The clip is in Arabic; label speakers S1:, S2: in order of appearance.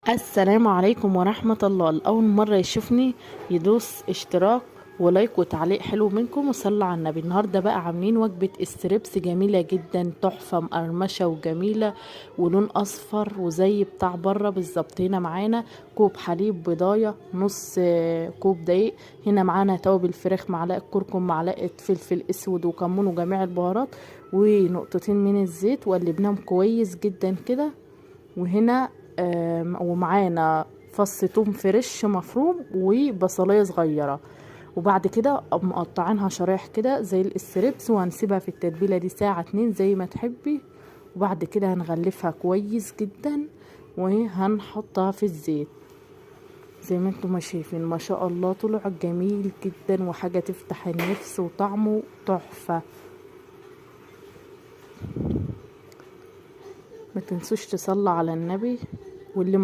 S1: السلام عليكم ورحمة الله. الأول مرة يشوفني يدوس اشتراك ولايك وتعليق حلو منكم وصلوا على النبي. النهاردة بقى عاملين وجبة استريبس جميلة جدا، تحفة مقرمشة وجميلة ولون أصفر وزي بتاع بره بالظبط. هنا معانا كوب حليب بضاية، نص كوب دقيق. هنا معانا توابل فراخ، معلقة كركم، معلقة فلفل اسود وكمون وجميع البهارات، ونقطتين من الزيت، وقلبناهم كويس جدا كده. وهنا ومعانا فص توم فريش مفروم وبصلايه صغيره. وبعد كده مقطعينها شرايح كده زي الاستريبس، وهنسيبها في التتبيله دي ساعه 2 زي ما تحبي. وبعد كده هنغلفها كويس جدا وهنحطها في الزيت زي ما انتم ما شايفين. ما شاء الله طلع جميل جدا وحاجه تفتح النفس وطعمه تحفه. ما تنسوش تصلوا على النبي. واللي